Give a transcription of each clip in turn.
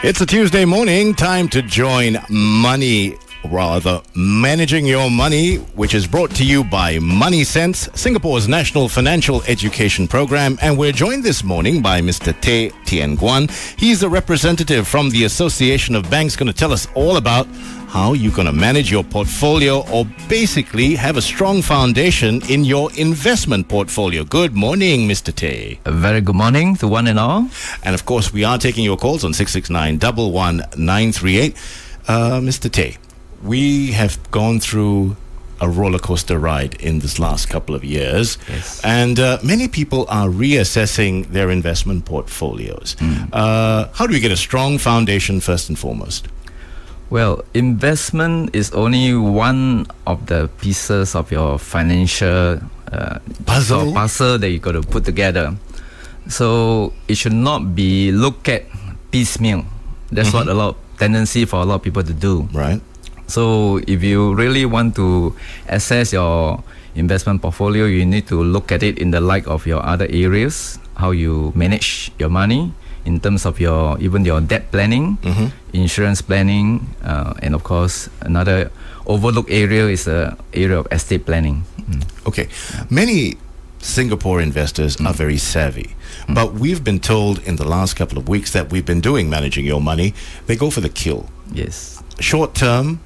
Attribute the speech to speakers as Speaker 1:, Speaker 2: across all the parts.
Speaker 1: It's a Tuesday morning, time to join Managing Your Money, which is brought to you by Money Sense, Singapore's national financial education program. And we're joined this morning by Mr. Tay Tien Guan. He's a representative from the Association of Banks, going to tell us all about how you're going to manage your portfolio, or basically have a strong foundation in your investment portfolio. Good morning, Mr. Tay.
Speaker 2: A very good morning to one and all.
Speaker 1: And of course, we are taking your calls on 669-11938. Mr. Tay, we have gone through a roller coaster ride in this last couple of years.
Speaker 2: Yes.
Speaker 1: And many people are reassessing their investment portfolios. How do we get a strong foundation first and foremost?
Speaker 2: Well, investment is only one of the pieces of your financial puzzle that you got to put together. So it should not be looked at piecemeal. That's what tendency for a lot of people to do.
Speaker 1: Right.
Speaker 2: So if you really want to assess your investment portfolio, you need to look at it in the light of your other areas, how you manage your money in terms of your debt planning, insurance planning, and of course another overlooked area is the area of estate planning.
Speaker 1: Okay, many Singapore investors are very savvy, but we've been told in the last couple of weeks that we've been doing Managing Your Money, they go for the kill.
Speaker 2: Yes.
Speaker 1: Short term,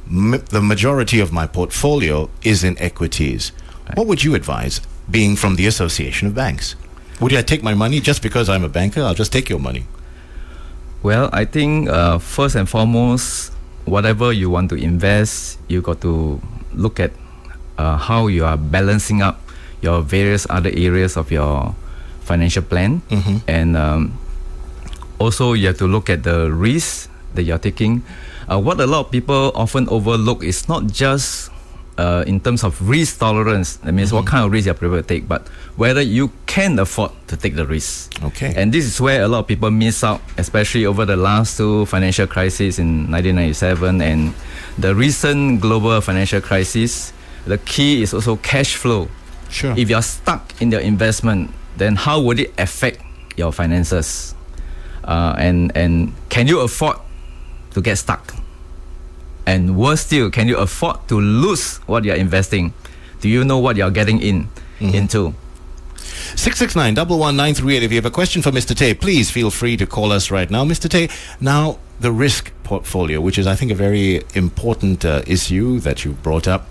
Speaker 1: the majority of my portfolio is in equities. Right. What would you advise, being from the Association of Banks? Would I take my money just because I'm a banker? I'll just take your money.
Speaker 2: Well, I think first and foremost, whatever you want to invest, you got to look at how you are balancing up your various other areas of your financial plan. And also you have to look at the risks that you're taking. What a lot of people often overlook is not just in terms of risk tolerance, that means what kind of risk you're prepared to take, but whether you can afford to take the risk.
Speaker 1: Okay.
Speaker 2: And this is where a lot of people miss out, especially over the last two financial crises in 1997 and the recent global financial crisis. The key is also cash flow.
Speaker 1: Sure.
Speaker 2: If you're stuck in your investment, then how would it affect your finances? And can you afford to get stuck? And worse still, can you afford to lose what you're investing? Do you know what you're getting into?
Speaker 1: 669-11938. If you have a question for Mr. Tay, please feel free to call us right now. Mr. Tay, now the risk portfolio, which is I think a very important issue that you brought up.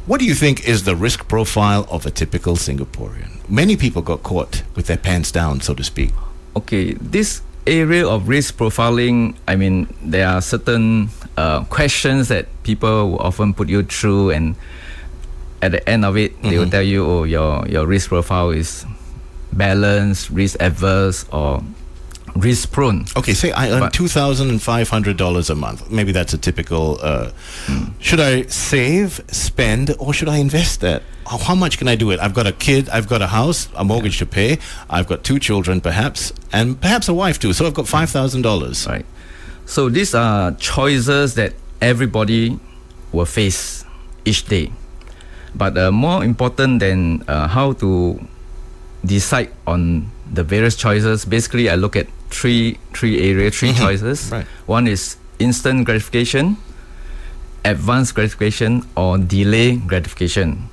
Speaker 1: What do you think is the risk profile of a typical Singaporean? Many people got caught with their pants down, so to speak.
Speaker 2: Okay, this area of risk profiling, I mean, there are certain questions that people will often put you through, and at the end of it, they will tell you, oh, your risk profile is balanced, risk averse, or risk prone. Okay,
Speaker 1: say I earn $2,500 a month. Maybe that's a typical. Should I save, spend, or should I invest that? How much can I do it? I've got a kid, I've got a house, a mortgage to pay, I've got 2 children perhaps, and perhaps a wife too. So I've got $5,000.
Speaker 2: Right. So these are choices that everybody will face each day. But more important than how to decide on the various choices, basically I look at three choices.
Speaker 1: Right.
Speaker 2: One is instant gratification, advanced gratification, or delay gratification.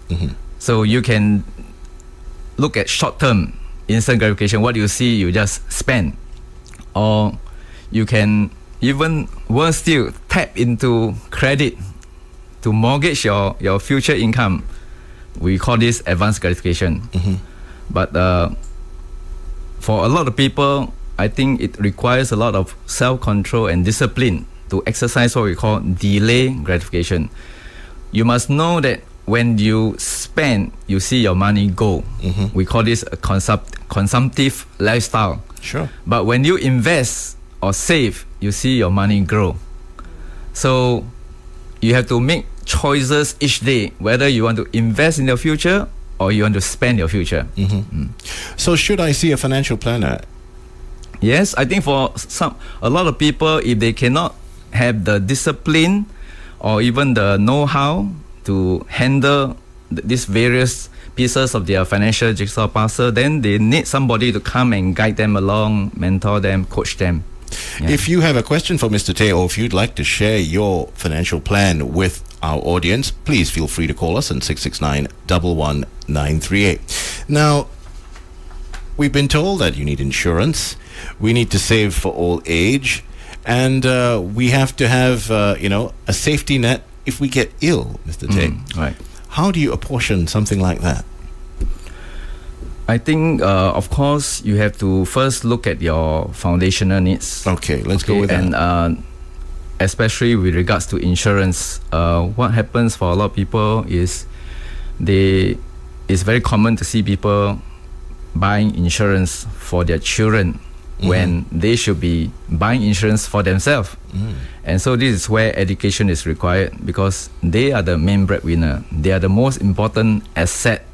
Speaker 2: So you can look at short-term instant gratification. What you see, you just spend. Or you can even worse still tap into credit to mortgage your future income. We call this advanced gratification. But for a lot of people, I think it requires a lot of self-control and discipline to exercise what we call delay gratification. You must know that when you spend, you see your money go. We call this a consumptive lifestyle.
Speaker 1: Sure.
Speaker 2: But when you invest or save, you see your money grow. So you have to make choices each day, whether you want to invest in your future or you want to spend your future.
Speaker 1: So should I see a financial planner?
Speaker 2: Yes, I think for a lot of people, if they cannot have the discipline or even the know-how to handle these various pieces of their financial jigsaw puzzle, then they need somebody to come and guide them along, mentor them, coach them. Yeah.
Speaker 1: If you have a question for Mr. Tay, or if you'd like to share your financial plan with our audience, please feel free to call us on 669-11938. Now, we've been told that you need insurance, we need to save for old age, and we have to have, a safety net if we get ill, Mr. Tay.
Speaker 2: Right.
Speaker 1: How do you apportion something like that?
Speaker 2: I think, of course, you have to first look at your foundational needs.
Speaker 1: Okay, let's go with that.
Speaker 2: And especially with regards to insurance, what happens for a lot of people is it's very common to see people buying insurance for their children when they should be buying insurance for themselves. And so this is where education is required, because they are the main breadwinner. They are the most important asset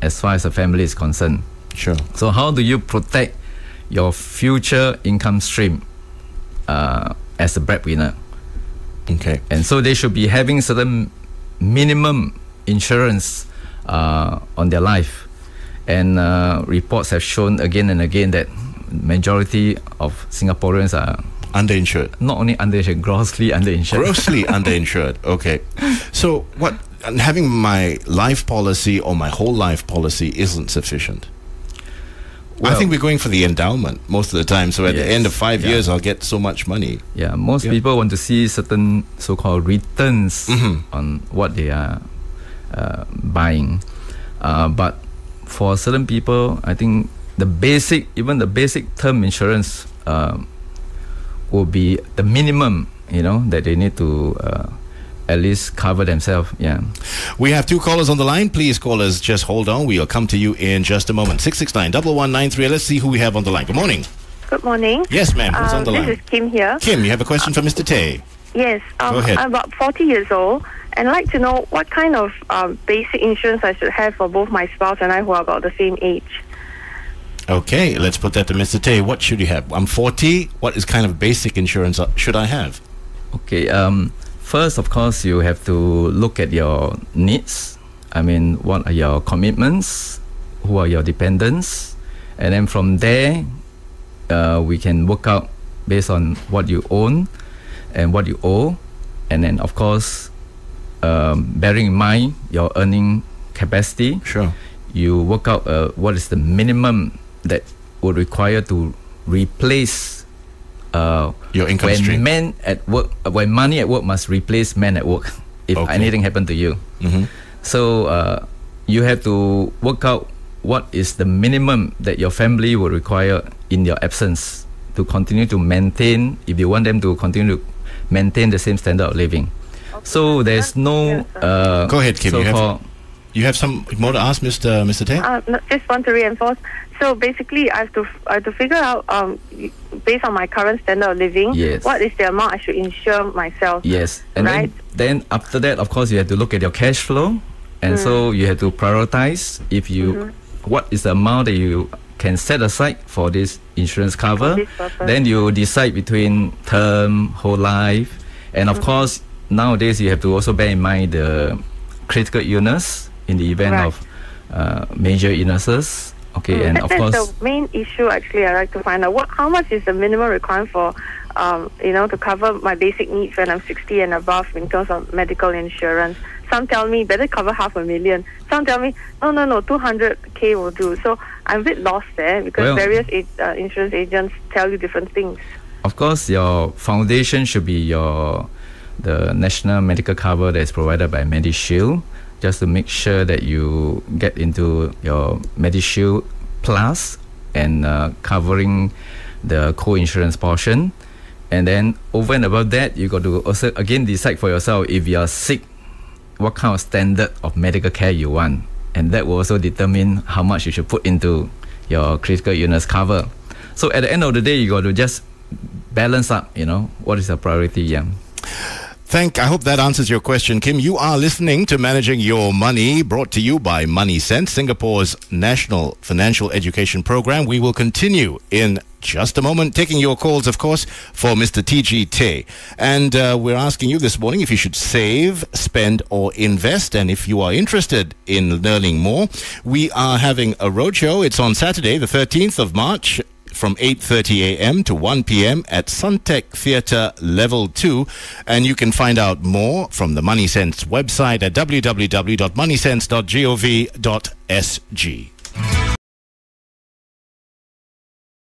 Speaker 2: as far as the family is concerned.
Speaker 1: Sure.
Speaker 2: So how do you protect your future income stream as a breadwinner?
Speaker 1: Okay.
Speaker 2: And so they should be having certain minimum insurance on their life. And reports have shown again and again that majority of Singaporeans are
Speaker 1: underinsured.
Speaker 2: Not only underinsured, grossly underinsured.
Speaker 1: Grossly underinsured. Okay. So what? Having my life policy or my whole life policy isn't sufficient. I think we're going for the endowment most of the time. So at the end of 5 years, I'll get so much money.
Speaker 2: Yeah, most people want to see certain so-called returns on what they are buying. But for certain people, I think even the basic term insurance will be the minimum, that they need to at least cover themselves. Yeah.
Speaker 1: We have two callers on the line. Please, callers, just hold on. We'll come to you in just a moment. 669-1193. Let's see who we have on the line. Good morning.
Speaker 3: Good morning.
Speaker 1: Yes, ma'am. Who's on the line?
Speaker 3: This is Kim here.
Speaker 1: Kim, you have a question for Mr. Tay.
Speaker 3: Yes.
Speaker 1: Go ahead.
Speaker 3: I'm about 40 years old, and I'd like to know what kind of basic insurance I should have for both my spouse and I, who are about the same age.
Speaker 1: Okay, let's put that to Mr. Tay. What should you have? I'm 40. What is kind of basic insurance should I have?
Speaker 2: Okay. First, of course, you have to look at your needs. I mean, what are your commitments? Who are your dependents? And then from there, we can work out based on what you own and what you owe. And then, of course, bearing in mind your earning capacity,
Speaker 1: sure,
Speaker 2: you work out what is the minimum that would require to replace
Speaker 1: your income stream.
Speaker 2: When money at work must replace men at work if anything happened to you. So you have to work out what is the minimum that your family will require in your absence to continue to maintain, if you want them to continue to maintain the same standard of living. So there's no
Speaker 1: go ahead, Kim. You have some more to ask, Mr. Tay?
Speaker 3: Just want to reinforce. So basically, I have to figure out, based on my current standard of living, what is the amount I should insure myself.
Speaker 2: Yes, and
Speaker 3: right?
Speaker 2: then after that, of course, you have to look at your cash flow, and so you have to prioritize what is the amount that you can set aside for this insurance cover. Then you decide between term, whole life, and of course, nowadays you have to also bear in mind the critical illness in the event of major illnesses. Okay, and of course,
Speaker 3: that's the main issue. Actually, I like to find out how much is the minimum requirement for, to cover my basic needs when I'm 60 and above in terms of medical insurance. Some tell me better cover $500,000. Some tell me no, 200K will do. So I'm a bit lost there because various insurance agents tell you different things.
Speaker 2: Of course, your foundation should be the national medical cover that is provided by MediShield, just to make sure that you get into your MediShield Plus and covering the co-insurance portion. And then over and above that, you got to also again decide for yourself, if you are sick, what kind of standard of medical care you want. And that will also determine how much you should put into your critical illness cover. So at the end of the day, you got to just balance up, what is the priority. Yeah.
Speaker 1: I hope that answers your question, Kim. You are listening to Managing Your Money, brought to you by Money Sense, Singapore's national financial education program. We will continue in just a moment, taking your calls, of course, for Mr. T.G. Tay. And we're asking you this morning if you should save, spend, or invest. And if you are interested in learning more, we are having a roadshow. It's on Saturday, the 13th of March, from 8:30 a.m. to 1 p.m. at Suntec Theatre Level 2. And you can find out more from the Money Sense website at www.moneysense.gov.sg.